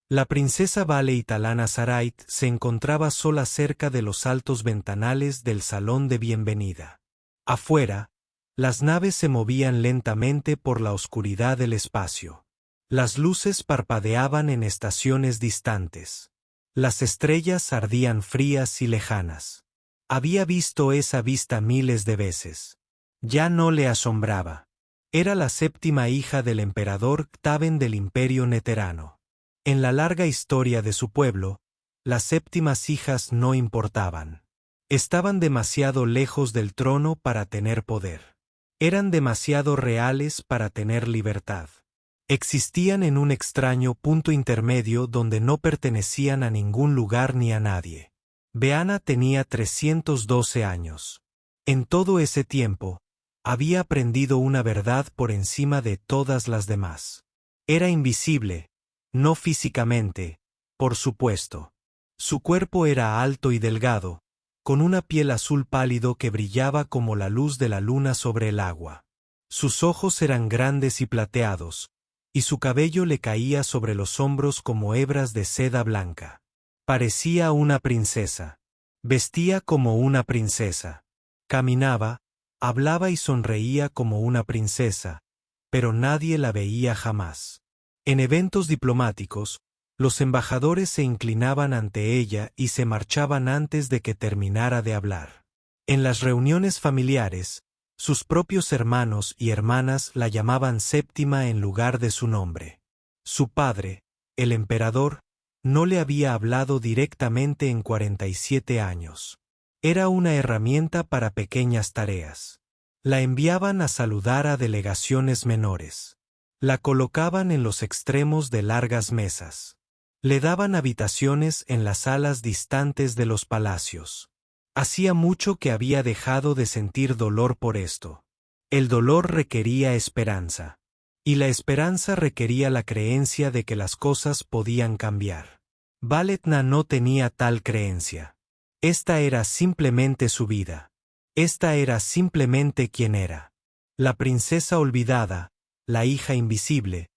La princesa Vale Italana Sarait se encontraba sola cerca de los altos ventanales del salón de bienvenida. Afuera, las naves se movían lentamente por la oscuridad del espacio. Las luces parpadeaban en estaciones distantes. Las estrellas ardían frías y lejanas. Había visto esa vista miles de veces. Ya no le asombraba. Era la séptima hija del emperador Ktaben del Imperio Neterano. En la larga historia de su pueblo, las séptimas hijas no importaban. Estaban demasiado lejos del trono para tener poder. Eran demasiado reales para tener libertad. Existían en un extraño punto intermedio donde no pertenecían a ningún lugar ni a nadie. Beana tenía 312 años. En todo ese tiempo, había aprendido una verdad por encima de todas las demás. Era invisible, no físicamente, por supuesto. Su cuerpo era alto y delgado, con una piel azul pálido que brillaba como la luz de la luna sobre el agua. Sus ojos eran grandes y plateados, y su cabello le caía sobre los hombros como hebras de seda blanca. Parecía una princesa. Vestía como una princesa. Caminaba, hablaba y sonreía como una princesa, pero nadie la veía jamás. En eventos diplomáticos, los embajadores se inclinaban ante ella y se marchaban antes de que terminara de hablar. En las reuniones familiares, sus propios hermanos y hermanas la llamaban Séptima en lugar de su nombre. Su padre, el emperador, no le había hablado directamente en 47 años. Era una herramienta para pequeñas tareas. La enviaban a saludar a delegaciones menores. La colocaban en los extremos de largas mesas. Le daban habitaciones en las salas distantes de los palacios. Hacía mucho que había dejado de sentir dolor por esto. El dolor requería esperanza. Y la esperanza requería la creencia de que las cosas podían cambiar. Valetna no tenía tal creencia. Esta era simplemente su vida. Esta era simplemente quien era. La princesa olvidada, la hija invisible,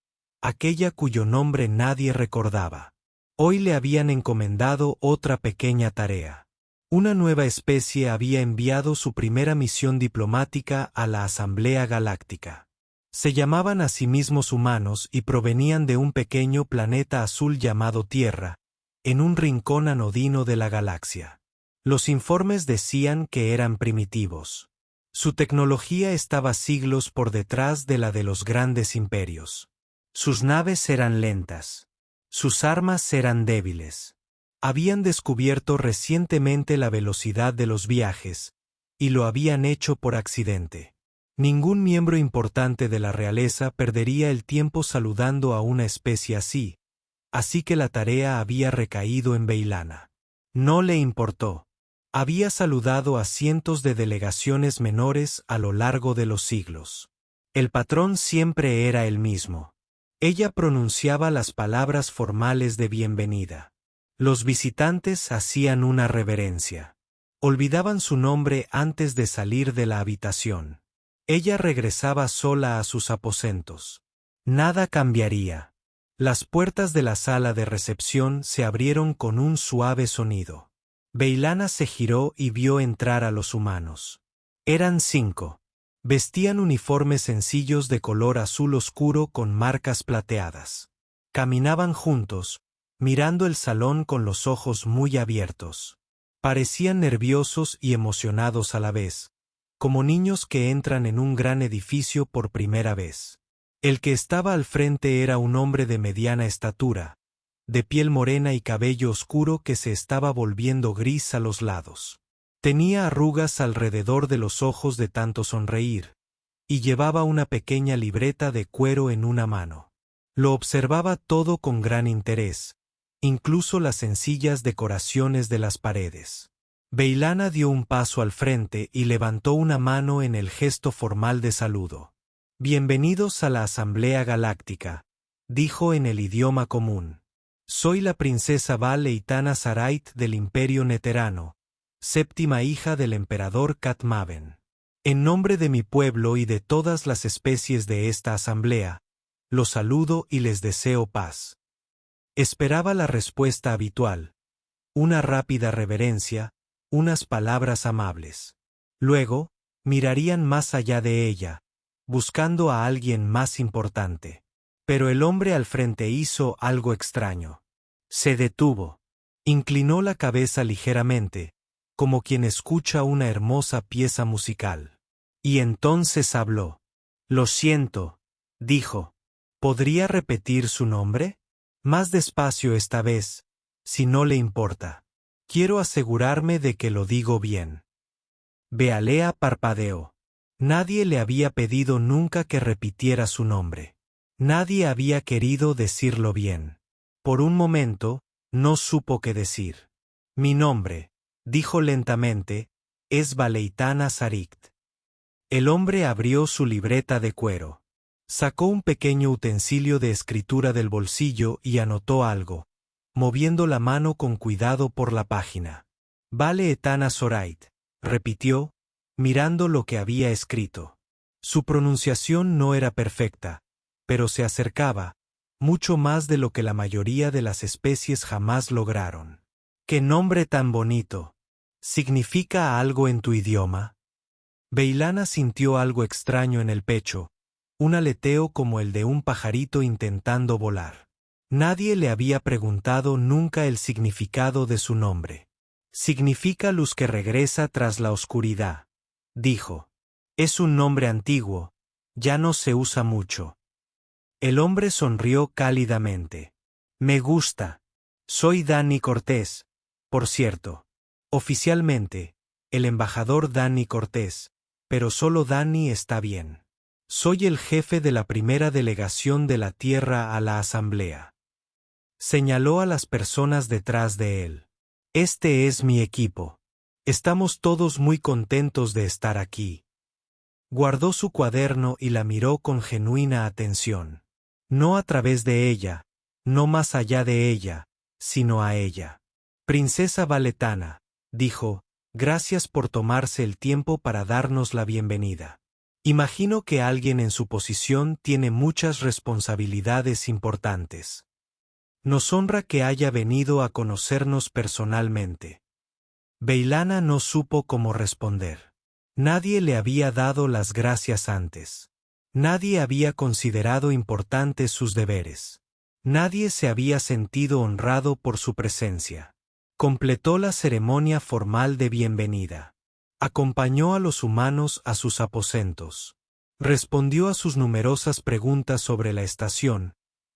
aquella cuyo nombre nadie recordaba. Hoy le habían encomendado otra pequeña tarea. Una nueva especie había enviado su primera misión diplomática a la Asamblea Galáctica. Se llamaban a sí mismos humanos y provenían de un pequeño planeta azul llamado Tierra, en un rincón anodino de la galaxia. Los informes decían que eran primitivos. Su tecnología estaba siglos por detrás de la de los grandes imperios. Sus naves eran lentas. Sus armas eran débiles. Habían descubierto recientemente la velocidad de los viajes, y lo habían hecho por accidente. Ningún miembro importante de la realeza perdería el tiempo saludando a una especie así que la tarea había recaído en Beilana. No le importó. Había saludado a cientos de delegaciones menores a lo largo de los siglos. El patrón siempre era el mismo. Ella pronunciaba las palabras formales de bienvenida. Los visitantes hacían una reverencia. Olvidaban su nombre antes de salir de la habitación. Ella regresaba sola a sus aposentos. Nada cambiaría. Las puertas de la sala de recepción se abrieron con un suave sonido. Beilana se giró y vio entrar a los humanos. Eran 5. Vestían uniformes sencillos de color azul oscuro con marcas plateadas. Caminaban juntos, mirando el salón con los ojos muy abiertos. Parecían nerviosos y emocionados a la vez, como niños que entran en un gran edificio por primera vez. El que estaba al frente era un hombre de mediana estatura, de piel morena y cabello oscuro que se estaba volviendo gris a los lados. Tenía arrugas alrededor de los ojos de tanto sonreír, y llevaba una pequeña libreta de cuero en una mano. Lo observaba todo con gran interés, incluso las sencillas decoraciones de las paredes. Beilana dio un paso al frente y levantó una mano en el gesto formal de saludo. «Bienvenidos a la Asamblea Galáctica», dijo en el idioma común. «Soy la princesa Vale Itana Sarait del Imperio Neterano, séptima hija del emperador Katmaben. En nombre de mi pueblo y de todas las especies de esta asamblea, los saludo y les deseo paz». Esperaba la respuesta habitual, una rápida reverencia, unas palabras amables. Luego, mirarían más allá de ella, buscando a alguien más importante. Pero el hombre al frente hizo algo extraño. Se detuvo. Inclinó la cabeza ligeramente, como quien escucha una hermosa pieza musical. Y entonces habló. Lo siento, dijo. ¿Podría repetir su nombre? Más despacio esta vez, si no le importa. Quiero asegurarme de que lo digo bien. Bealea parpadeó. Nadie le había pedido nunca que repitiera su nombre. Nadie había querido decirlo bien. Por un momento, no supo qué decir. Mi nombre, dijo lentamente, es Baleitana Sarikt. El hombre abrió su libreta de cuero. Sacó un pequeño utensilio de escritura del bolsillo y anotó algo, moviendo la mano con cuidado por la página. Baleitana Sorait, repitió, mirando lo que había escrito. Su pronunciación no era perfecta, pero se acercaba, mucho más de lo que la mayoría de las especies jamás lograron. ¡Qué nombre tan bonito! ¿Significa algo en tu idioma? Beilana sintió algo extraño en el pecho, un aleteo como el de un pajarito intentando volar. Nadie le había preguntado nunca el significado de su nombre. Significa luz que regresa tras la oscuridad, dijo. Es un nombre antiguo, ya no se usa mucho. El hombre sonrió cálidamente. Me gusta. Soy Dani Cortés, por cierto. Oficialmente, el embajador Dani Cortés, pero solo Dani está bien. Soy el jefe de la primera delegación de la Tierra a la Asamblea. Señaló a las personas detrás de él. Este es mi equipo. Estamos todos muy contentos de estar aquí. Guardó su cuaderno y la miró con genuina atención. No a través de ella, no más allá de ella, sino a ella. Princesa Valetana, dijo, gracias por tomarse el tiempo para darnos la bienvenida. Imagino que alguien en su posición tiene muchas responsabilidades importantes. Nos honra que haya venido a conocernos personalmente. Beilana no supo cómo responder. Nadie le había dado las gracias antes. Nadie había considerado importantes sus deberes. Nadie se había sentido honrado por su presencia. Completó la ceremonia formal de bienvenida. Acompañó a los humanos a sus aposentos. Respondió a sus numerosas preguntas sobre la estación,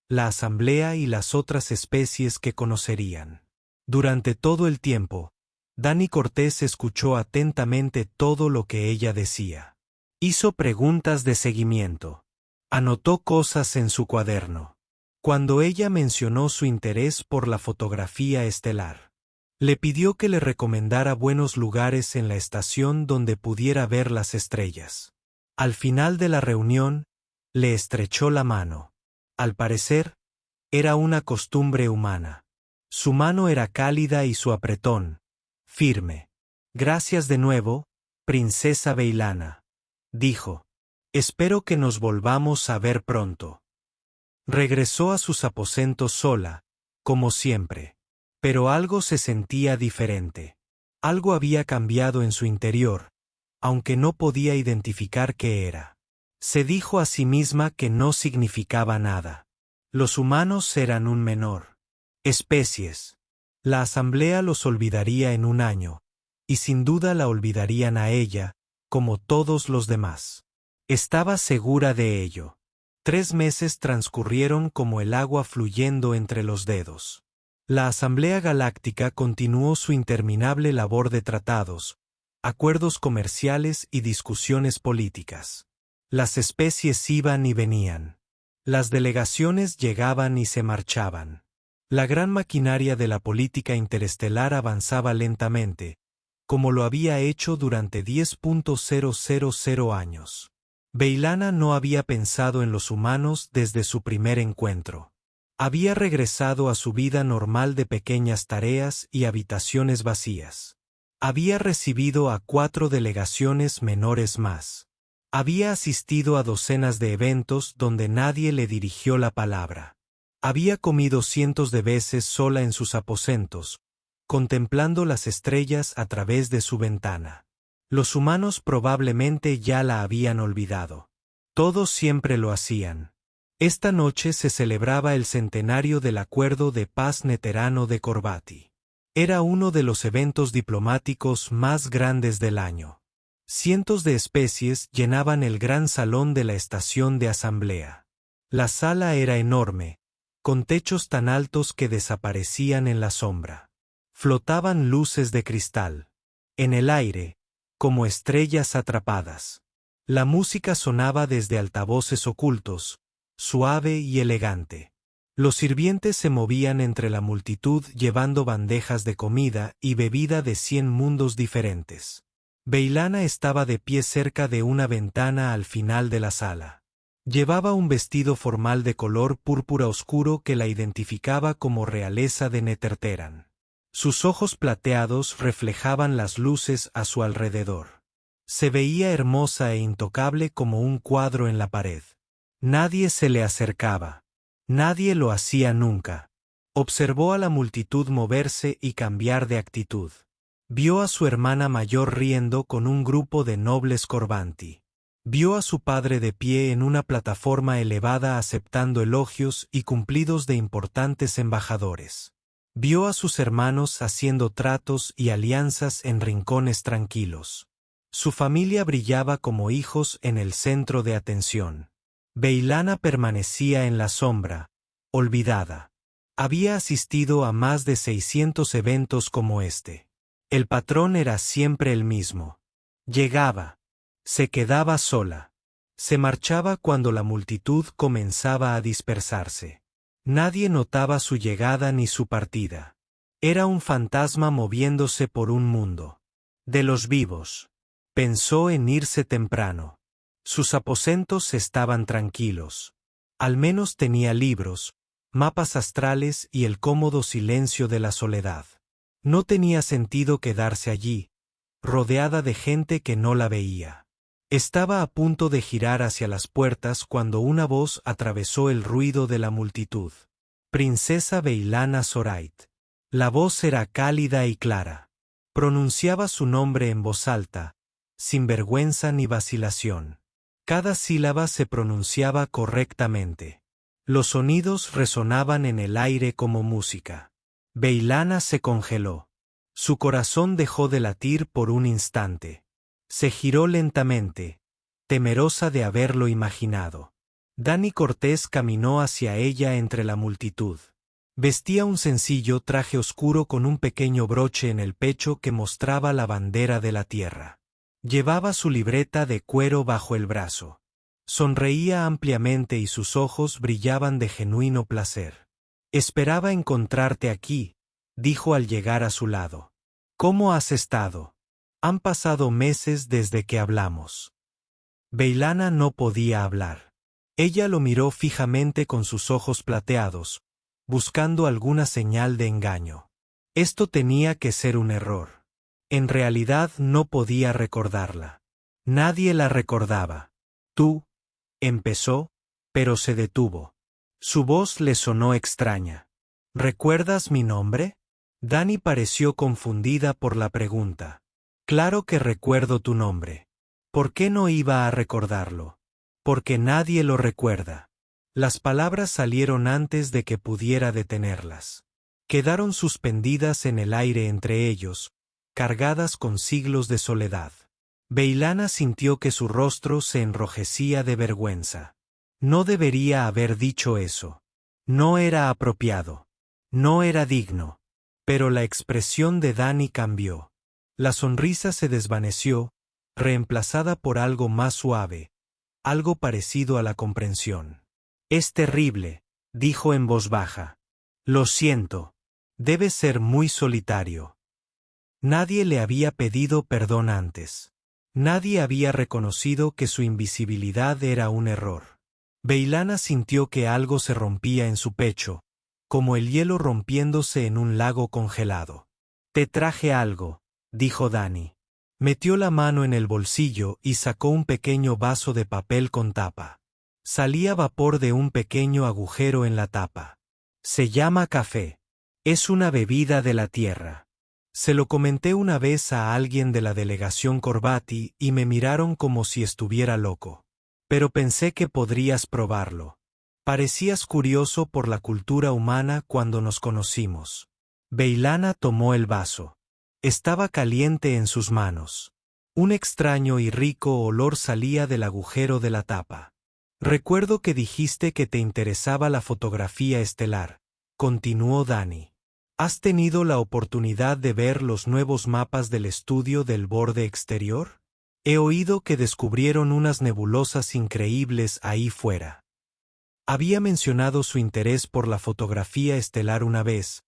la asamblea y las otras especies que conocerían. Durante todo el tiempo, Dani Cortés escuchó atentamente todo lo que ella decía. Hizo preguntas de seguimiento. Anotó cosas en su cuaderno. Cuando ella mencionó su interés por la fotografía estelar, le pidió que le recomendara buenos lugares en la estación donde pudiera ver las estrellas. Al final de la reunión, le estrechó la mano. Al parecer, era una costumbre humana. Su mano era cálida y su apretón, firme. Gracias de nuevo, princesa Beilana, dijo. Espero que nos volvamos a ver pronto. Regresó a sus aposentos sola, como siempre. Pero algo se sentía diferente. Algo había cambiado en su interior, aunque no podía identificar qué era. Se dijo a sí misma que no significaba nada. Los humanos eran un menor. Especies. La asamblea los olvidaría en un año, y sin duda la olvidarían a ella, como todos los demás. Estaba segura de ello. 3 meses transcurrieron como el agua fluyendo entre los dedos. La Asamblea Galáctica continuó su interminable labor de tratados, acuerdos comerciales y discusiones políticas. Las especies iban y venían. Las delegaciones llegaban y se marchaban. La gran maquinaria de la política interestelar avanzaba lentamente, como lo había hecho durante 10.000 años. Beilana no había pensado en los humanos desde su primer encuentro. Había regresado a su vida normal de pequeñas tareas y habitaciones vacías. Había recibido a 4 delegaciones menores más. Había asistido a docenas de eventos donde nadie le dirigió la palabra. Había comido cientos de veces sola en sus aposentos, contemplando las estrellas a través de su ventana. Los humanos probablemente ya la habían olvidado. Todos siempre lo hacían. Esta noche se celebraba el centenario del Acuerdo de Paz Neterano de Corbati. Era uno de los eventos diplomáticos más grandes del año. Cientos de especies llenaban el gran salón de la estación de asamblea. La sala era enorme, con techos tan altos que desaparecían en la sombra. Flotaban luces de cristal. En el aire, como estrellas atrapadas. La música sonaba desde altavoces ocultos, suave y elegante. Los sirvientes se movían entre la multitud llevando bandejas de comida y bebida de 100 mundos diferentes. Beilana estaba de pie cerca de una ventana al final de la sala. Llevaba un vestido formal de color púrpura oscuro que la identificaba como realeza de Neterteran. Sus ojos plateados reflejaban las luces a su alrededor. Se veía hermosa e intocable como un cuadro en la pared. Nadie se le acercaba. Nadie lo hacía nunca. Observó a la multitud moverse y cambiar de actitud. Vio a su hermana mayor riendo con un grupo de nobles Corbanti. Vio a su padre de pie en una plataforma elevada aceptando elogios y cumplidos de importantes embajadores. Vio a sus hermanos haciendo tratos y alianzas en rincones tranquilos. Su familia brillaba como hijos en el centro de atención. Beilana permanecía en la sombra, olvidada. Había asistido a más de 600 eventos como este. El patrón era siempre el mismo. Llegaba. Se quedaba sola. Se marchaba cuando la multitud comenzaba a dispersarse. Nadie notaba su llegada ni su partida. Era un fantasma moviéndose por un mundo. De los vivos. Pensó en irse temprano. Sus aposentos estaban tranquilos. Al menos tenía libros, mapas astrales y el cómodo silencio de la soledad. No tenía sentido quedarse allí, rodeada de gente que no la veía. Estaba a punto de girar hacia las puertas cuando una voz atravesó el ruido de la multitud. Princesa Beilana Zorait. La voz era cálida y clara. Pronunciaba su nombre en voz alta, sin vergüenza ni vacilación. Cada sílaba se pronunciaba correctamente. Los sonidos resonaban en el aire como música. Beilana se congeló. Su corazón dejó de latir por un instante. Se giró lentamente, temerosa de haberlo imaginado. Dani Cortés caminó hacia ella entre la multitud. Vestía un sencillo traje oscuro con un pequeño broche en el pecho que mostraba la bandera de la tierra. Llevaba su libreta de cuero bajo el brazo. Sonreía ampliamente y sus ojos brillaban de genuino placer. «Esperaba encontrarte aquí», dijo al llegar a su lado. «¿Cómo has estado? Han pasado meses desde que hablamos». Beilana no podía hablar. Ella lo miró fijamente con sus ojos plateados, buscando alguna señal de engaño. Esto tenía que ser un error. En realidad no podía recordarla. Nadie la recordaba. «Tú», empezó, pero se detuvo. Su voz le sonó extraña. «¿Recuerdas mi nombre?» Dani pareció confundida por la pregunta. «Claro que recuerdo tu nombre. ¿Por qué no iba a recordarlo? Porque nadie lo recuerda». Las palabras salieron antes de que pudiera detenerlas. Quedaron suspendidas en el aire entre ellos, cargadas con siglos de soledad. Beilana sintió que su rostro se enrojecía de vergüenza. No debería haber dicho eso. No era apropiado. No era digno. Pero la expresión de Dani cambió. La sonrisa se desvaneció, reemplazada por algo más suave, algo parecido a la comprensión. «Es terrible», dijo en voz baja. «Lo siento. Debe ser muy solitario». Nadie le había pedido perdón antes. Nadie había reconocido que su invisibilidad era un error. Beilana sintió que algo se rompía en su pecho, como el hielo rompiéndose en un lago congelado. «Te traje algo», dijo Dani. Metió la mano en el bolsillo y sacó un pequeño vaso de papel con tapa. Salía vapor de un pequeño agujero en la tapa. Se llama café. Es una bebida de la tierra. Se lo comenté una vez a alguien de la delegación Corbati y me miraron como si estuviera loco. Pero pensé que podrías probarlo. Parecías curioso por la cultura humana cuando nos conocimos. Beilana tomó el vaso. Estaba caliente en sus manos. Un extraño y rico olor salía del agujero de la tapa. Recuerdo que dijiste que te interesaba la fotografía estelar, continuó Dani. ¿Has tenido la oportunidad de ver los nuevos mapas del estudio del borde exterior? He oído que descubrieron unas nebulosas increíbles ahí fuera. Había mencionado su interés por la fotografía estelar una vez,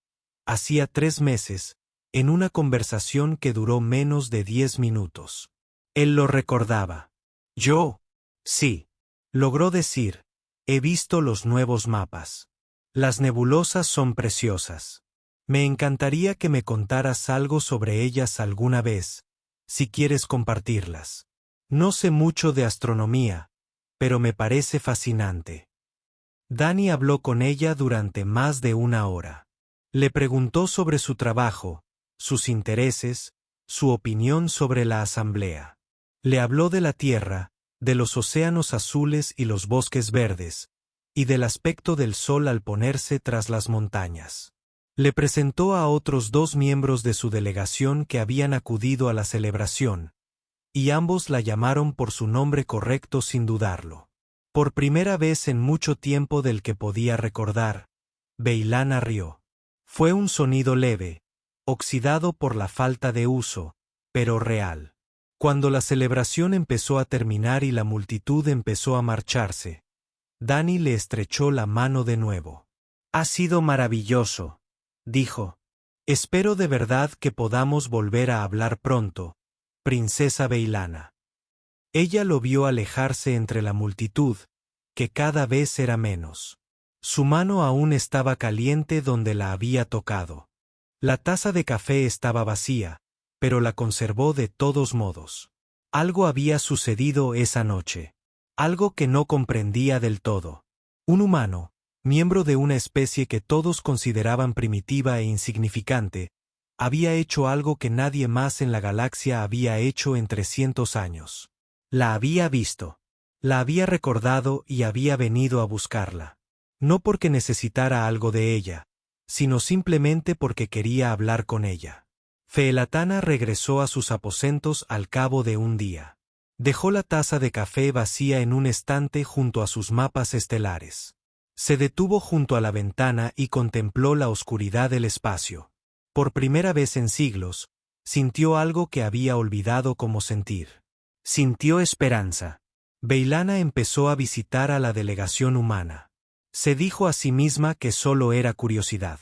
hacía 3 meses, en una conversación que duró menos de 10 minutos. Él lo recordaba. Yo, sí, logró decir, he visto los nuevos mapas. Las nebulosas son preciosas. Me encantaría que me contaras algo sobre ellas alguna vez, si quieres compartirlas. No sé mucho de astronomía, pero me parece fascinante. Dani habló con ella durante más de 1 hora. Le preguntó sobre su trabajo, sus intereses, su opinión sobre la asamblea. Le habló de la Tierra, de los océanos azules y los bosques verdes, y del aspecto del sol al ponerse tras las montañas. Le presentó a otros 2 miembros de su delegación que habían acudido a la celebración, y ambos la llamaron por su nombre correcto sin dudarlo. Por primera vez en mucho tiempo del que podía recordar, Beilana rió. Fue un sonido leve, oxidado por la falta de uso, pero real. Cuando la celebración empezó a terminar y la multitud empezó a marcharse, Dani le estrechó la mano de nuevo. Ha sido maravilloso, dijo. Espero de verdad que podamos volver a hablar pronto, princesa Beilana. Ella lo vio alejarse entre la multitud, que cada vez era menos. Su mano aún estaba caliente donde la había tocado. La taza de café estaba vacía, pero la conservó de todos modos. Algo había sucedido esa noche. Algo que no comprendía del todo. Un humano, miembro de una especie que todos consideraban primitiva e insignificante, había hecho algo que nadie más en la galaxia había hecho en 300 años. La había visto. La había recordado y había venido a buscarla. No porque necesitara algo de ella, sino simplemente porque quería hablar con ella. Feelatana regresó a sus aposentos al cabo de un día. Dejó la taza de café vacía en un estante junto a sus mapas estelares. Se detuvo junto a la ventana y contempló la oscuridad del espacio. Por primera vez en siglos, sintió algo que había olvidado cómo sentir. Sintió esperanza. Beilana empezó a visitar a la delegación humana. Se dijo a sí misma que solo era curiosidad.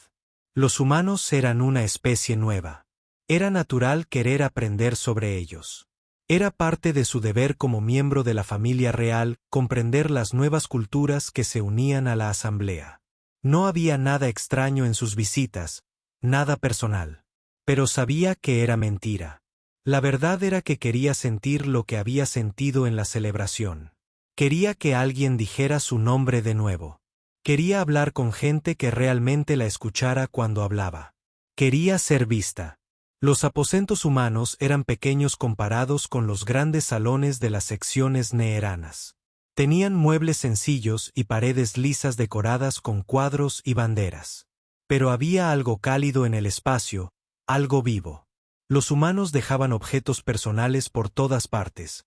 Los humanos eran una especie nueva. Era natural querer aprender sobre ellos. Era parte de su deber como miembro de la familia real comprender las nuevas culturas que se unían a la asamblea. No había nada extraño en sus visitas, nada personal. Pero sabía que era mentira. La verdad era que quería sentir lo que había sentido en la celebración. Quería que alguien dijera su nombre de nuevo. Quería hablar con gente que realmente la escuchara cuando hablaba. Quería ser vista. Los aposentos humanos eran pequeños comparados con los grandes salones de las secciones neeranas. Tenían muebles sencillos y paredes lisas decoradas con cuadros y banderas. Pero había algo cálido en el espacio, algo vivo. Los humanos dejaban objetos personales por todas partes.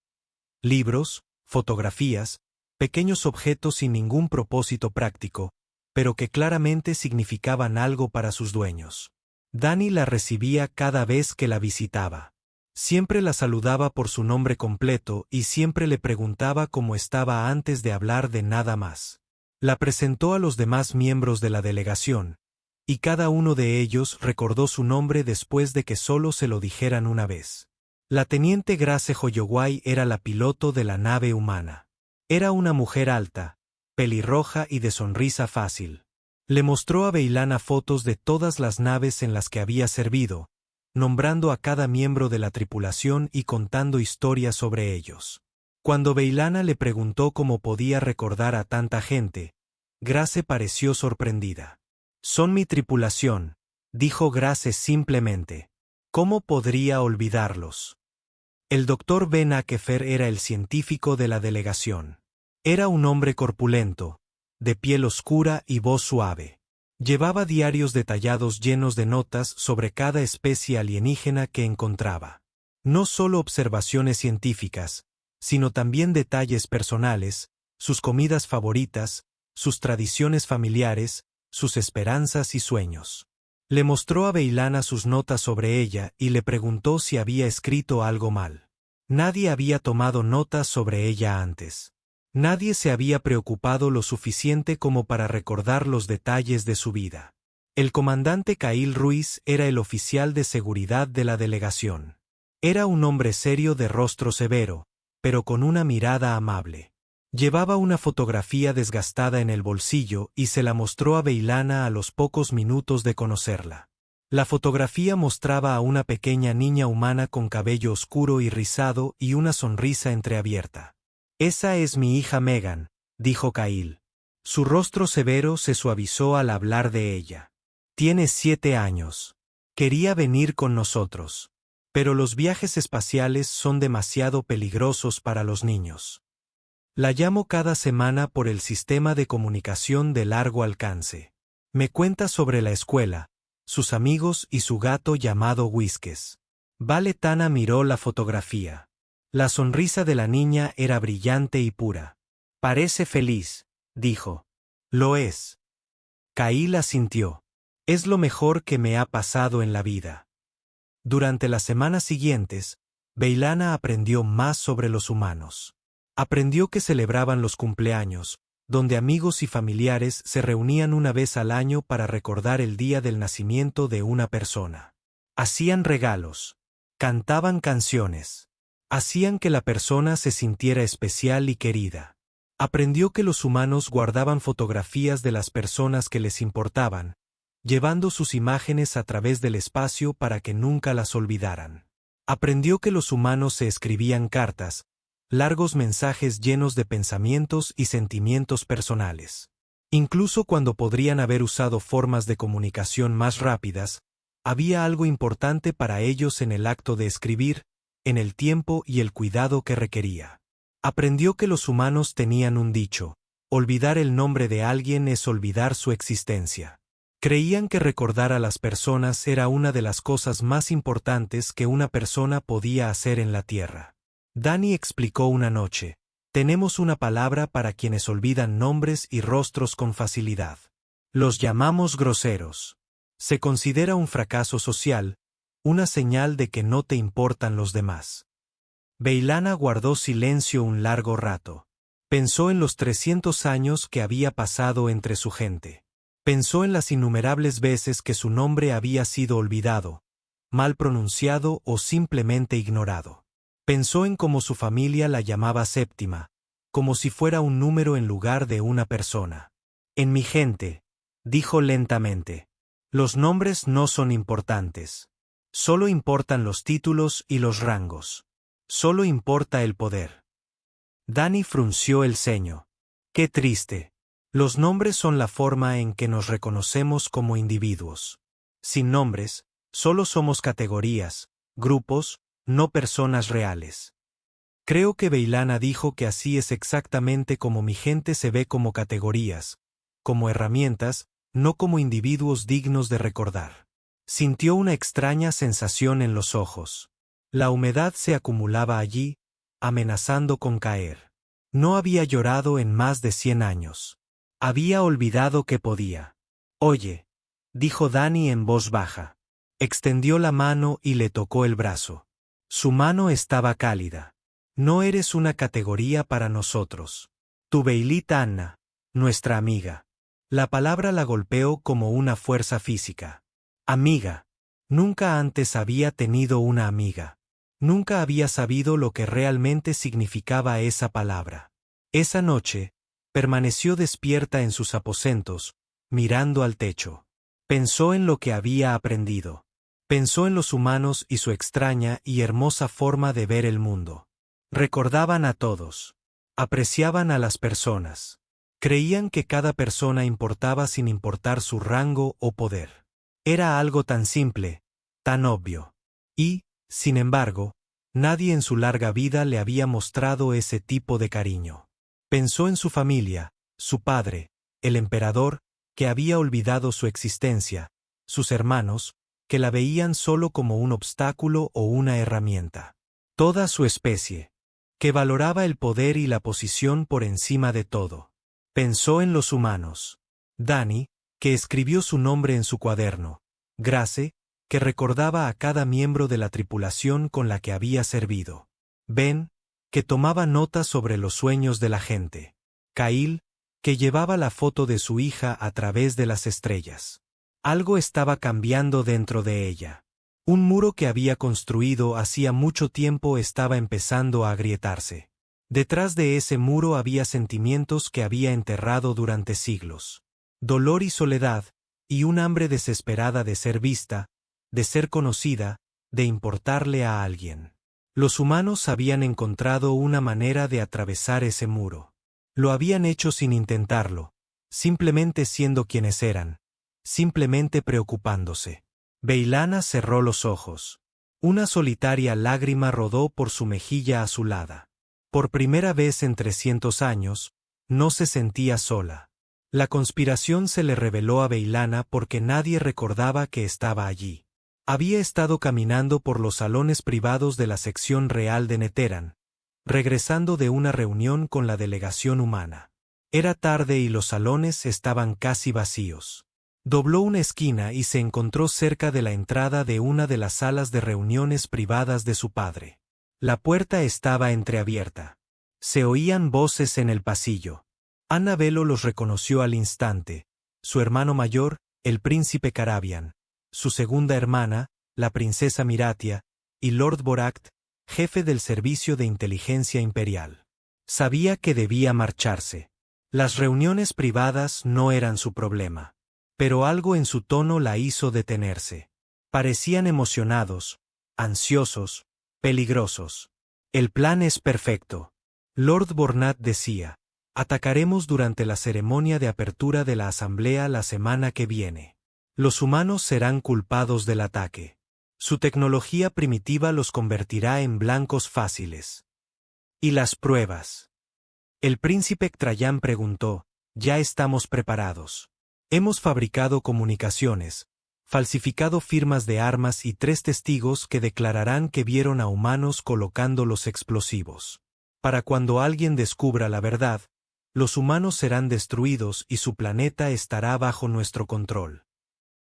Libros, fotografías, pequeños objetos sin ningún propósito práctico, pero que claramente significaban algo para sus dueños. Dani la recibía cada vez que la visitaba. Siempre la saludaba por su nombre completo y siempre le preguntaba cómo estaba antes de hablar de nada más. La presentó a los demás miembros de la delegación, y cada uno de ellos recordó su nombre después de que solo se lo dijeran una vez. La teniente Grace Hoyoway era la piloto de la nave humana. Era una mujer alta, pelirroja y de sonrisa fácil. Le mostró a Beilana fotos de todas las naves en las que había servido, nombrando a cada miembro de la tripulación y contando historias sobre ellos. Cuando Beilana le preguntó cómo podía recordar a tanta gente, Grace pareció sorprendida. Son mi tripulación, dijo Grace simplemente. ¿Cómo podría olvidarlos? El doctor Ben Akefer era el científico de la delegación. Era un hombre corpulento, de piel oscura y voz suave. Llevaba diarios detallados llenos de notas sobre cada especie alienígena que encontraba. No solo observaciones científicas, sino también detalles personales, sus comidas favoritas, sus tradiciones familiares, sus esperanzas y sueños. Le mostró a Beilana sus notas sobre ella y le preguntó si había escrito algo mal. Nadie había tomado notas sobre ella antes. Nadie se había preocupado lo suficiente como para recordar los detalles de su vida. El comandante Cail Ruiz era el oficial de seguridad de la delegación. Era un hombre serio de rostro severo, pero con una mirada amable. Llevaba una fotografía desgastada en el bolsillo y se la mostró a Beilana a los pocos minutos de conocerla. La fotografía mostraba a una pequeña niña humana con cabello oscuro y rizado y una sonrisa entreabierta. «Esa es mi hija Megan», dijo Cail. Su rostro severo se suavizó al hablar de ella. «Tiene 7 años. Quería venir con nosotros. Pero los viajes espaciales son demasiado peligrosos para los niños. La llamo cada semana por el sistema de comunicación de largo alcance. Me cuenta sobre la escuela, sus amigos y su gato llamado Whiskes». Vale Tana miró la fotografía. La sonrisa de la niña era brillante y pura. «Parece feliz», dijo. «Lo es». Cail asintió. «Es lo mejor que me ha pasado en la vida». Durante las semanas siguientes, Beilana aprendió más sobre los humanos. Aprendió que celebraban los cumpleaños, donde amigos y familiares se reunían una vez al año para recordar el día del nacimiento de una persona. Hacían regalos, cantaban canciones, hacían que la persona se sintiera especial y querida. Aprendió que los humanos guardaban fotografías de las personas que les importaban, llevando sus imágenes a través del espacio para que nunca las olvidaran. Aprendió que los humanos se escribían cartas, largos mensajes llenos de pensamientos y sentimientos personales. Incluso cuando podrían haber usado formas de comunicación más rápidas, había algo importante para ellos en el acto de escribir, en el tiempo y el cuidado que requería. Aprendió que los humanos tenían un dicho: olvidar el nombre de alguien es olvidar su existencia. Creían que recordar a las personas era una de las cosas más importantes que una persona podía hacer en la Tierra. Danny explicó una noche: tenemos una palabra para quienes olvidan nombres y rostros con facilidad. Los llamamos groseros. Se considera un fracaso social, una señal de que no te importan los demás. Beilana guardó silencio un largo rato. Pensó en los 300 años que había pasado entre su gente. Pensó en las innumerables veces que su nombre había sido olvidado, mal pronunciado o simplemente ignorado. Pensó en cómo su familia la llamaba Séptima, como si fuera un número en lugar de una persona. «En mi gente», dijo lentamente, «los nombres no son importantes. Solo importan los títulos y los rangos. Solo importa el poder». Danny frunció el ceño. «Qué triste. Los nombres son la forma en que nos reconocemos como individuos. Sin nombres, solo somos categorías, grupos, no personas reales». Creo que Beilana dijo que así es exactamente como mi gente se ve, como categorías, como herramientas, no como individuos dignos de recordar. Sintió una extraña sensación en los ojos. La humedad se acumulaba allí, amenazando con caer. No había llorado en más de 100 años. Había olvidado que podía. «Oye», dijo Danny en voz baja. Extendió la mano y le tocó el brazo. Su mano estaba cálida. «No eres una categoría para nosotros. Tu Beilit Anna, nuestra amiga». La palabra la golpeó como una fuerza física. Amiga. Nunca antes había tenido una amiga. Nunca había sabido lo que realmente significaba esa palabra. Esa noche, permaneció despierta en sus aposentos, mirando al techo. Pensó en lo que había aprendido. Pensó en los humanos y su extraña y hermosa forma de ver el mundo. Recordaban a todos. Apreciaban a las personas. Creían que cada persona importaba sin importar su rango o poder. Era algo tan simple, tan obvio. Y, sin embargo, nadie en su larga vida le había mostrado ese tipo de cariño. Pensó en su familia, su padre, el emperador, que había olvidado su existencia, sus hermanos, que la veían solo como un obstáculo o una herramienta. Toda su especie, que valoraba el poder y la posición por encima de todo. Pensó en los humanos. Dani, que escribió su nombre en su cuaderno. Grace, que recordaba a cada miembro de la tripulación con la que había servido. Ben, que tomaba notas sobre los sueños de la gente. Cail, que llevaba la foto de su hija a través de las estrellas. Algo estaba cambiando dentro de ella. Un muro que había construido hacía mucho tiempo estaba empezando a agrietarse. Detrás de ese muro había sentimientos que había enterrado durante siglos. Dolor y soledad, y un hambre desesperada de ser vista, de ser conocida, de importarle a alguien. Los humanos habían encontrado una manera de atravesar ese muro. Lo habían hecho sin intentarlo, simplemente siendo quienes eran, simplemente preocupándose. Beilana cerró los ojos. Una solitaria lágrima rodó por su mejilla azulada. Por primera vez en 300 años, no se sentía sola. La conspiración se le reveló a Beilana porque nadie recordaba que estaba allí. Había estado caminando por los salones privados de la sección real de Neteran, regresando de una reunión con la delegación humana. Era tarde y los salones estaban casi vacíos. Dobló una esquina y se encontró cerca de la entrada de una de las salas de reuniones privadas de su padre. La puerta estaba entreabierta. Se oían voces en el pasillo. Annabelo los reconoció al instante. Su hermano mayor, el príncipe Carabian, su segunda hermana, la princesa Miratia, y Lord Boract, jefe del servicio de inteligencia imperial. Sabía que debía marcharse. Las reuniones privadas no eran su problema. Pero algo en su tono la hizo detenerse. Parecían emocionados, ansiosos, peligrosos. El plan es perfecto. Lord Bornat decía. Atacaremos durante la ceremonia de apertura de la asamblea la semana que viene. Los humanos serán culpados del ataque. Su tecnología primitiva los convertirá en blancos fáciles. ¿Y las pruebas? El príncipe Trajan preguntó. Ya estamos preparados. Hemos fabricado comunicaciones, falsificado firmas de armas y 3 testigos que declararán que vieron a humanos colocando los explosivos. Para cuando alguien descubra la verdad, los humanos serán destruidos y su planeta estará bajo nuestro control.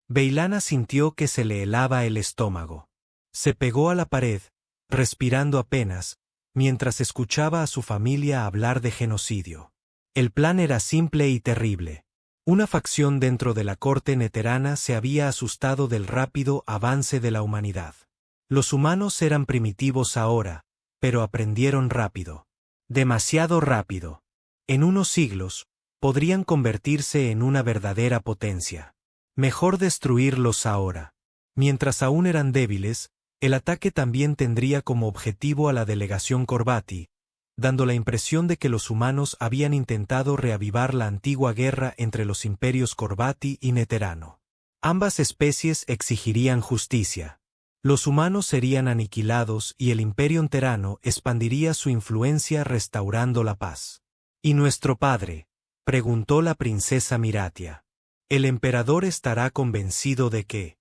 Beilana sintió que se le helaba el estómago. Se pegó a la pared, respirando apenas, mientras escuchaba a su familia hablar de genocidio. El plan era simple y terrible. Una facción dentro de la corte neterana se había asustado del rápido avance de la humanidad. Los humanos eran primitivos ahora, pero aprendieron rápido. Demasiado rápido. En unos siglos, podrían convertirse en una verdadera potencia. Mejor destruirlos ahora. Mientras aún eran débiles, el ataque también tendría como objetivo a la delegación Corbati, dando la impresión de que los humanos habían intentado reavivar la antigua guerra entre los imperios Corbati y Neterano. Ambas especies exigirían justicia. Los humanos serían aniquilados y el imperio Neterano expandiría su influencia restaurando la paz. ¿Y nuestro padre?, preguntó la princesa Miratia. El emperador estará convencido de que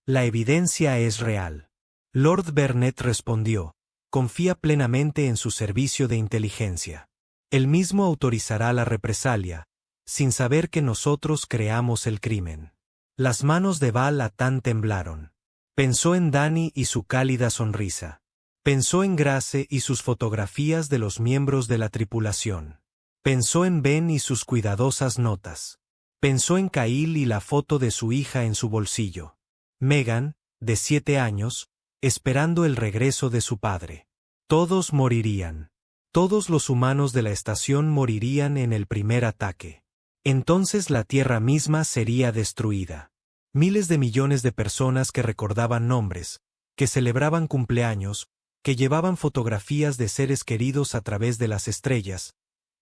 la evidencia es real. Lord Vernet respondió. Confía plenamente en su servicio de inteligencia. Él mismo autorizará la represalia, sin saber que nosotros creamos el crimen. Las manos de Val-Atan temblaron. Pensó en Dani y su cálida sonrisa. Pensó en Grace y sus fotografías de los miembros de la tripulación. Pensó en Ben y sus cuidadosas notas. Pensó en Cail y la foto de su hija en su bolsillo. Megan, de 7 años, esperando el regreso de su padre. Todos morirían. Todos los humanos de la estación morirían en el primer ataque. Entonces la Tierra misma sería destruida. Miles de millones de personas que recordaban nombres, que celebraban cumpleaños, que llevaban fotografías de seres queridos a través de las estrellas,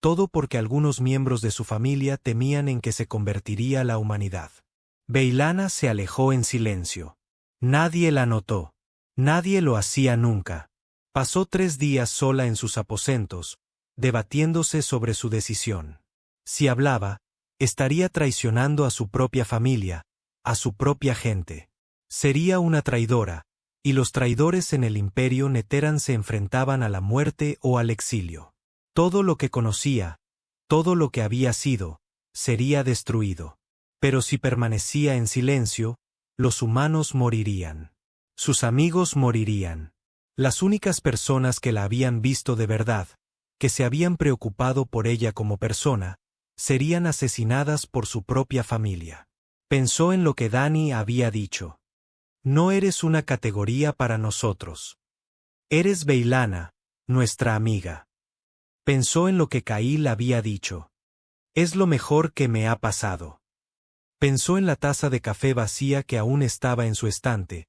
todo porque algunos miembros de su familia temían en que se convertiría la humanidad. B'Elanna se alejó en silencio. Nadie la notó. Nadie lo hacía nunca. Pasó 3 días sola en sus aposentos, debatiéndose sobre su decisión. Si hablaba, estaría traicionando a su propia familia, a su propia gente. Sería una traidora, y los traidores en el Imperio Neteran se enfrentaban a la muerte o al exilio. Todo lo que conocía, todo lo que había sido, sería destruido. Pero si permanecía en silencio, los humanos morirían. Sus amigos morirían. Las únicas personas que la habían visto de verdad, que se habían preocupado por ella como persona, serían asesinadas por su propia familia. Pensó en lo que Dany había dicho. No eres una categoría para nosotros. Eres B'Elanna, nuestra amiga. Pensó en lo que Kail había dicho. Es lo mejor que me ha pasado. Pensó en la taza de café vacía que aún estaba en su estante,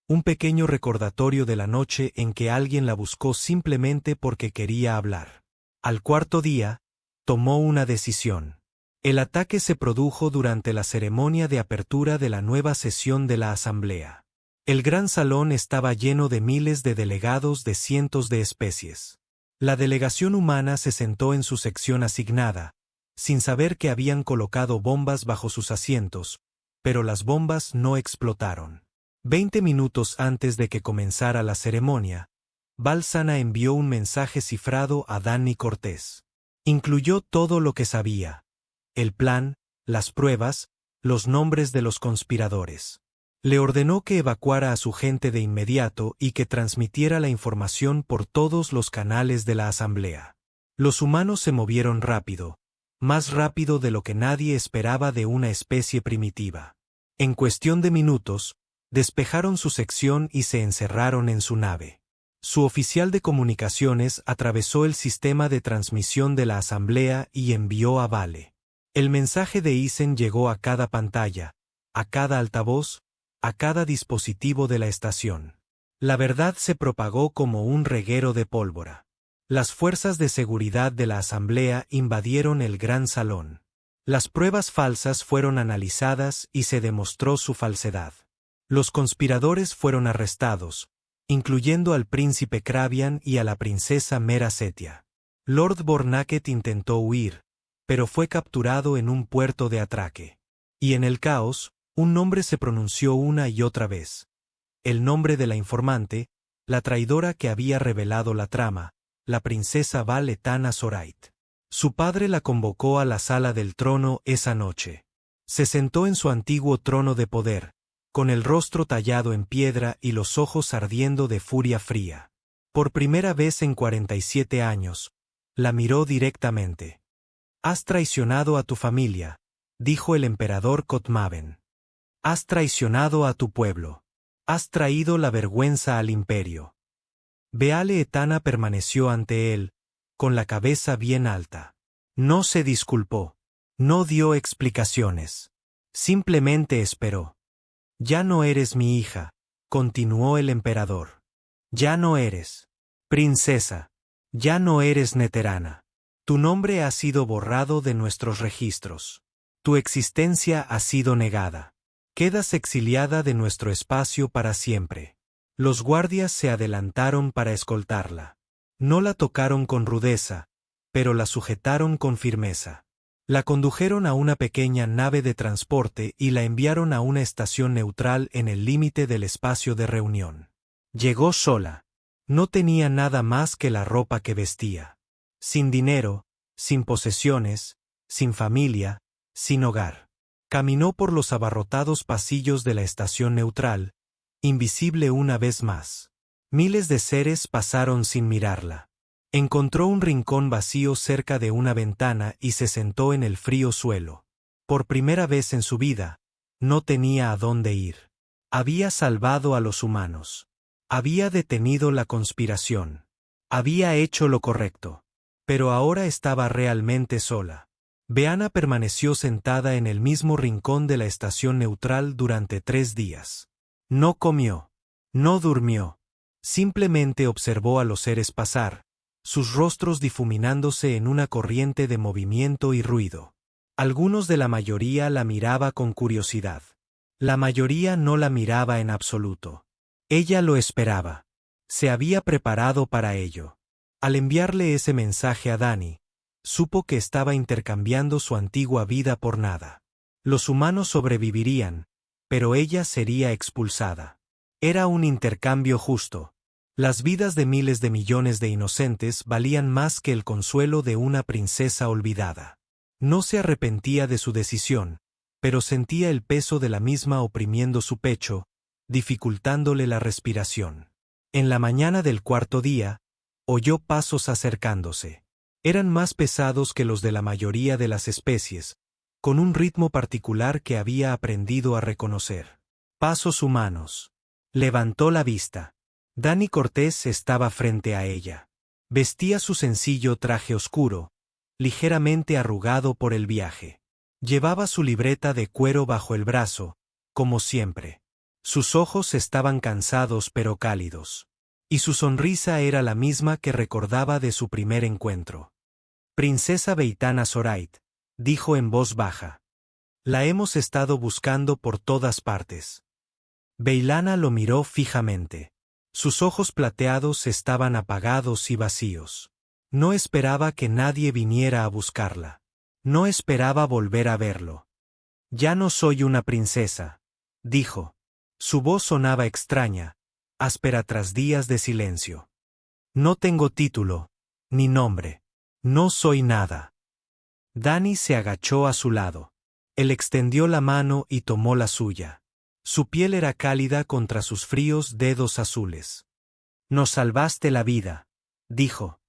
un pequeño recordatorio de la noche en que alguien la buscó simplemente porque quería hablar. Al 4.º día, tomó una decisión. El ataque se produjo durante la ceremonia de apertura de la nueva sesión de la Asamblea. El gran salón estaba lleno de miles de delegados de cientos de especies. La delegación humana se sentó en su sección asignada, sin saber que habían colocado bombas bajo sus asientos, pero las bombas no explotaron. 20 minutos antes de que comenzara la ceremonia, Balsana envió un mensaje cifrado a Dany Cortés. Incluyó todo lo que sabía: el plan, las pruebas, los nombres de los conspiradores. Le ordenó que evacuara a su gente de inmediato y que transmitiera la información por todos los canales de la Asamblea. Los humanos se movieron rápido, más rápido de lo que nadie esperaba de una especie primitiva. En cuestión de minutos, despejaron su sección y se encerraron en su nave. Su oficial de comunicaciones atravesó el sistema de transmisión de la Asamblea y envió a Vale. El mensaje de Isen llegó a cada pantalla, a cada altavoz, a cada dispositivo de la estación. La verdad se propagó como un reguero de pólvora. Las fuerzas de seguridad de la Asamblea invadieron el gran salón. Las pruebas falsas fueron analizadas y se demostró su falsedad. Los conspiradores fueron arrestados, incluyendo al príncipe Kravian y a la princesa Mera Setia. Lord Bornacket intentó huir, pero fue capturado en un puerto de atraque. Y en el caos, un nombre se pronunció una y otra vez. El nombre de la informante, la traidora que había revelado la trama, la princesa Val-Etana Zorait. Su padre la convocó a la sala del trono esa noche. Se sentó en su antiguo trono de poder, con el rostro tallado en piedra y los ojos ardiendo de furia fría. Por primera vez en 47 años, la miró directamente. «Has traicionado a tu familia», dijo el emperador Cotmaven. «Has traicionado a tu pueblo. Has traído la vergüenza al imperio». Val-Etana permaneció ante él, con la cabeza bien alta. No se disculpó. No dio explicaciones. Simplemente esperó. «Ya no eres mi hija», continuó el emperador. «Ya no eres princesa. Ya no eres neterana. Tu nombre ha sido borrado de nuestros registros. Tu existencia ha sido negada. Quedas exiliada de nuestro espacio para siempre». Los guardias se adelantaron para escoltarla. No la tocaron con rudeza, pero la sujetaron con firmeza. La condujeron a una pequeña nave de transporte y la enviaron a una estación neutral en el límite del espacio de reunión. Llegó sola. No tenía nada más que la ropa que vestía. Sin dinero, sin posesiones, sin familia, sin hogar. Caminó por los abarrotados pasillos de la estación neutral, invisible una vez más. Miles de seres pasaron sin mirarla. Encontró un rincón vacío cerca de una ventana y se sentó en el frío suelo. Por primera vez en su vida, no tenía a dónde ir. Había salvado a los humanos. Había detenido la conspiración. Había hecho lo correcto. Pero ahora estaba realmente sola. B'Elanna permaneció sentada en el mismo rincón de la estación neutral durante 3 días. No comió. No durmió. Simplemente observó a los seres pasar, sus rostros difuminándose en una corriente de movimiento y ruido. Algunos de la mayoría la miraba con curiosidad. La mayoría no la miraba en absoluto. Ella lo esperaba. Se había preparado para ello. Al enviarle ese mensaje a Dani, supo que estaba intercambiando su antigua vida por nada. Los humanos sobrevivirían, pero ella sería expulsada. Era un intercambio justo. Las vidas de miles de millones de inocentes valían más que el consuelo de una princesa olvidada. No se arrepentía de su decisión, pero sentía el peso de la misma oprimiendo su pecho, dificultándole la respiración. En la mañana del cuarto día, oyó pasos acercándose. Eran más pesados que los de la mayoría de las especies, con un ritmo particular que había aprendido a reconocer. Pasos humanos. Levantó la vista. Dani Cortés estaba frente a ella. Vestía su sencillo traje oscuro, ligeramente arrugado por el viaje. Llevaba su libreta de cuero bajo el brazo, como siempre. Sus ojos estaban cansados pero cálidos. Y su sonrisa era la misma que recordaba de su primer encuentro. Princesa Beitana Zoraid, dijo en voz baja. La hemos estado buscando por todas partes. Beilana lo miró fijamente. Sus ojos plateados estaban apagados y vacíos. No esperaba que nadie viniera a buscarla. No esperaba volver a verlo. Ya no soy una princesa, dijo. Su voz sonaba extraña, áspera tras días de silencio. No tengo título, ni nombre. No soy nada. Dani se agachó a su lado. Él extendió la mano y tomó la suya. Su piel era cálida contra sus fríos dedos azules. Nos salvaste la vida, dijo.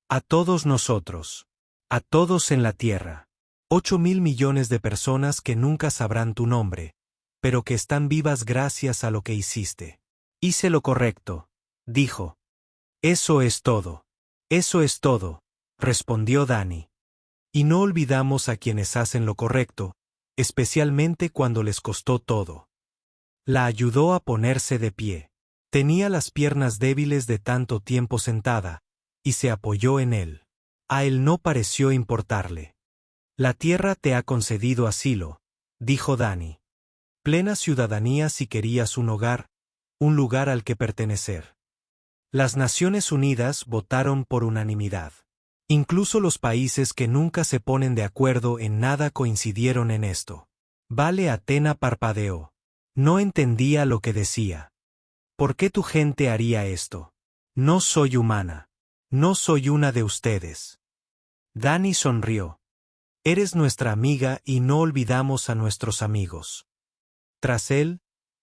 A todos nosotros. A todos en la tierra. 8.000 millones de personas que nunca sabrán tu nombre, pero que están vivas gracias a lo que hiciste. Hice lo correcto, dijo. Eso es todo. Eso es todo, respondió Dani. Y no olvidamos a quienes hacen lo correcto, especialmente cuando les costó todo. La ayudó a ponerse de pie. Tenía las piernas débiles de tanto tiempo sentada, y se apoyó en él. A él no pareció importarle. La tierra te ha concedido asilo, dijo Dani. Plena ciudadanía si querías un hogar, un lugar al que pertenecer. Las Naciones Unidas votaron por unanimidad. Incluso los países que nunca se ponen de acuerdo en nada coincidieron en esto. Vale Atena parpadeó. No entendía lo que decía. ¿Por qué tu gente haría esto? No soy humana. No soy una de ustedes. Dani sonrió. Eres nuestra amiga y no olvidamos a nuestros amigos. Tras él,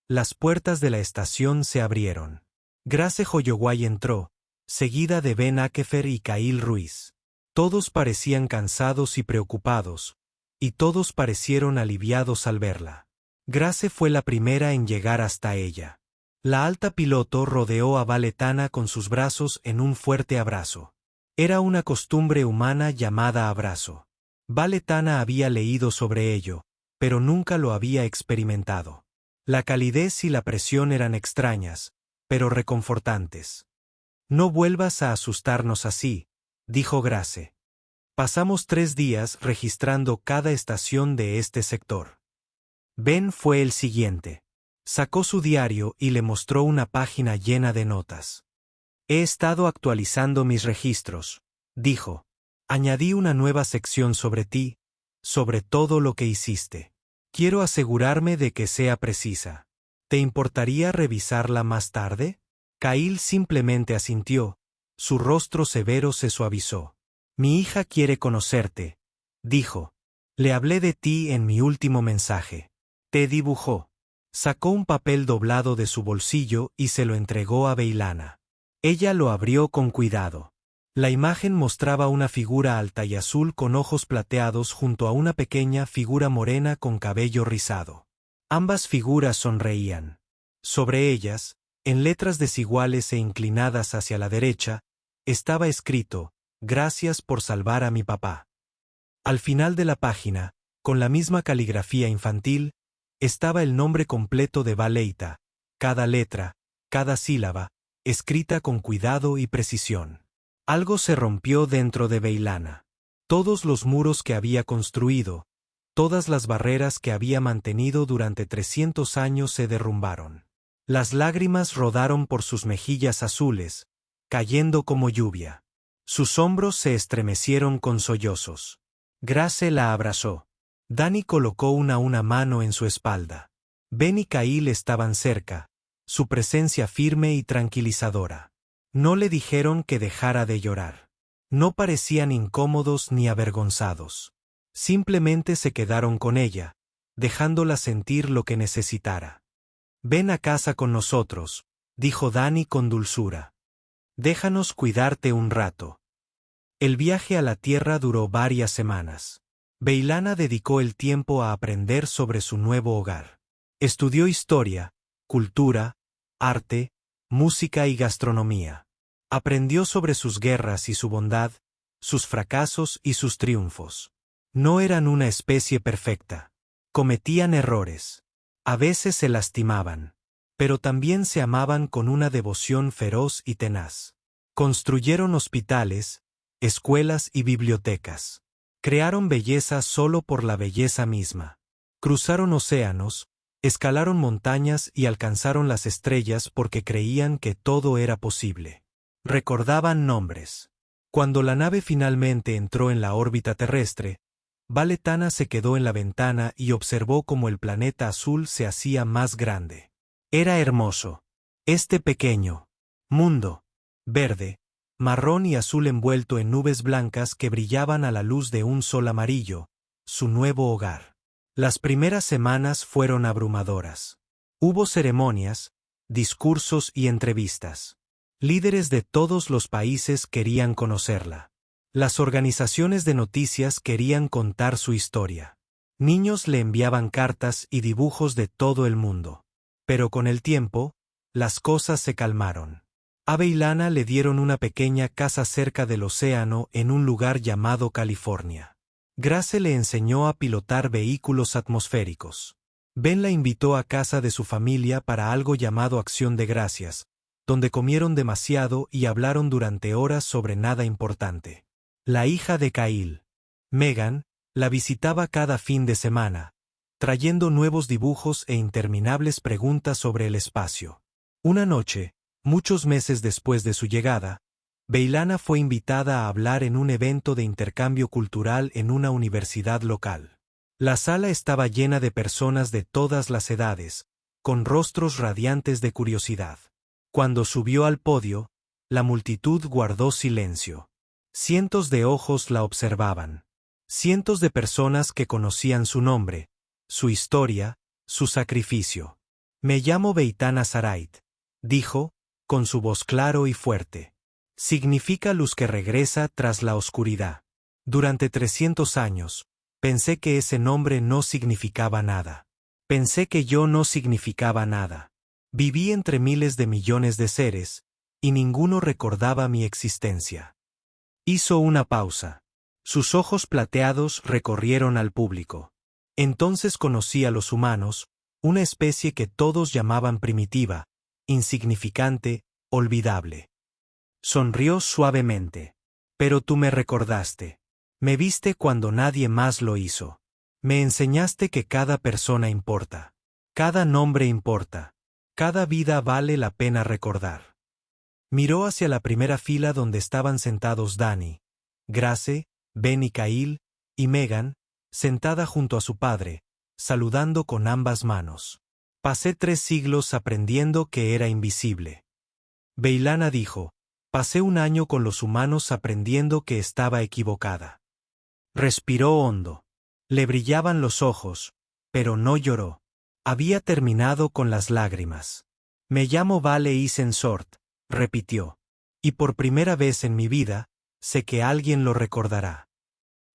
las puertas de la estación se abrieron. Grace Hoyoway entró, seguida de Ben Akefer y Kail Ruiz. Todos parecían cansados y preocupados, y todos parecieron aliviados al verla. Grace fue la primera en llegar hasta ella. La alta piloto rodeó a Valetana con sus brazos en un fuerte abrazo. Era una costumbre humana llamada abrazo. Valetana había leído sobre ello, pero nunca lo había experimentado. La calidez y la presión eran extrañas, pero reconfortantes. No vuelvas a asustarnos así, dijo Grace. Pasamos 3 días registrando cada estación de este sector. Ben fue el siguiente. Sacó su diario y le mostró una página llena de notas. He estado actualizando mis registros, dijo. Añadí una nueva sección sobre ti, sobre todo lo que hiciste. Quiero asegurarme de que sea precisa. ¿Te importaría revisarla más tarde? Kail simplemente asintió. Su rostro severo se suavizó. Mi hija quiere conocerte, dijo. Le hablé de ti en mi último mensaje. Te dibujó. Sacó un papel doblado de su bolsillo y se lo entregó a Beilana. Ella lo abrió con cuidado. La imagen mostraba una figura alta y azul con ojos plateados junto a una pequeña figura morena con cabello rizado. Ambas figuras sonreían. Sobre ellas, en letras desiguales e inclinadas hacia la derecha, estaba escrito, «Gracias por salvar a mi papá». Al final de la página, con la misma caligrafía infantil, estaba el nombre completo de Valeita, cada letra, cada sílaba, escrita con cuidado y precisión. Algo se rompió dentro de Beilana. Todos los muros que había construido, todas las barreras que había mantenido durante 300 años se derrumbaron. Las lágrimas rodaron por sus mejillas azules, cayendo como lluvia. Sus hombros se estremecieron con sollozos. Grace la abrazó. Dani colocó una mano en su espalda. Ben y Cail estaban cerca, su presencia firme y tranquilizadora. No le dijeron que dejara de llorar. No parecían incómodos ni avergonzados. Simplemente se quedaron con ella, dejándola sentir lo que necesitara. «Ven a casa con nosotros», dijo Dani con dulzura. «Déjanos cuidarte un rato». El viaje a la Tierra duró varias semanas. Beilana dedicó el tiempo a aprender sobre su nuevo hogar. Estudió historia, cultura, arte, música y gastronomía. Aprendió sobre sus guerras y su bondad, sus fracasos y sus triunfos. No eran una especie perfecta. Cometían errores. A veces se lastimaban. Pero también se amaban con una devoción feroz y tenaz. Construyeron hospitales, escuelas y bibliotecas. Crearon belleza solo por la belleza misma. Cruzaron océanos, escalaron montañas y alcanzaron las estrellas porque creían que todo era posible. Recordaban nombres. Cuando la nave finalmente entró en la órbita terrestre, Vale Tana se quedó en la ventana y observó cómo el planeta azul se hacía más grande. Era hermoso. Este pequeño mundo, verde, marrón y azul envuelto en nubes blancas que brillaban a la luz de un sol amarillo, su nuevo hogar. Las primeras semanas fueron abrumadoras. Hubo ceremonias, discursos y entrevistas. Líderes de todos los países querían conocerla. Las organizaciones de noticias querían contar su historia. Niños le enviaban cartas y dibujos de todo el mundo. Pero con el tiempo, las cosas se calmaron. A Beilana le dieron una pequeña casa cerca del océano en un lugar llamado California. Grace le enseñó a pilotar vehículos atmosféricos. Ben la invitó a casa de su familia para algo llamado Acción de Gracias, donde comieron demasiado y hablaron durante horas sobre nada importante. La hija de Cail, Megan, la visitaba cada fin de semana, trayendo nuevos dibujos e interminables preguntas sobre el espacio. Una noche, muchos meses después de su llegada, Beilana fue invitada a hablar en un evento de intercambio cultural en una universidad local. La sala estaba llena de personas de todas las edades, con rostros radiantes de curiosidad. Cuando subió al podio, la multitud guardó silencio. Cientos de ojos la observaban. Cientos de personas que conocían su nombre, su historia, su sacrificio. «Me llamo Beitana Sarait», dijo, con su voz claro y fuerte. Significa luz que regresa tras la oscuridad. Durante 300 años, pensé que ese nombre no significaba nada. Pensé que yo no significaba nada. Viví entre miles de millones de seres, y ninguno recordaba mi existencia. Hizo una pausa. Sus ojos plateados recorrieron al público. Entonces conocí a los humanos, una especie que todos llamaban primitiva, insignificante, olvidable. Sonrió suavemente. Pero tú me recordaste. Me viste cuando nadie más lo hizo. Me enseñaste que cada persona importa. Cada nombre importa. Cada vida vale la pena recordar. Miró hacia la primera fila donde estaban sentados Dani, Grace, Ben y Cail, y Megan, sentada junto a su padre, saludando con ambas manos. Pasé 3 siglos aprendiendo que era invisible. Beilana dijo, pasé un año con los humanos aprendiendo que estaba equivocada. Respiró hondo. Le brillaban los ojos, pero no lloró. Había terminado con las lágrimas. Me llamo Vale Isensort, repitió. Y por primera vez en mi vida, sé que alguien lo recordará.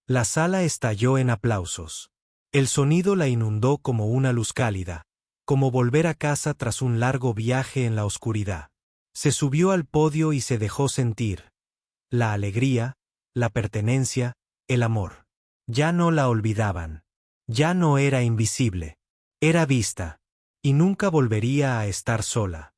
La sala estalló en aplausos. El sonido la inundó como una luz cálida, como volver a casa tras un largo viaje en la oscuridad. Se subió al podio y se dejó sentir. La alegría, la pertenencia, el amor. Ya no la olvidaban. Ya no era invisible. Era vista. Y nunca volvería a estar sola.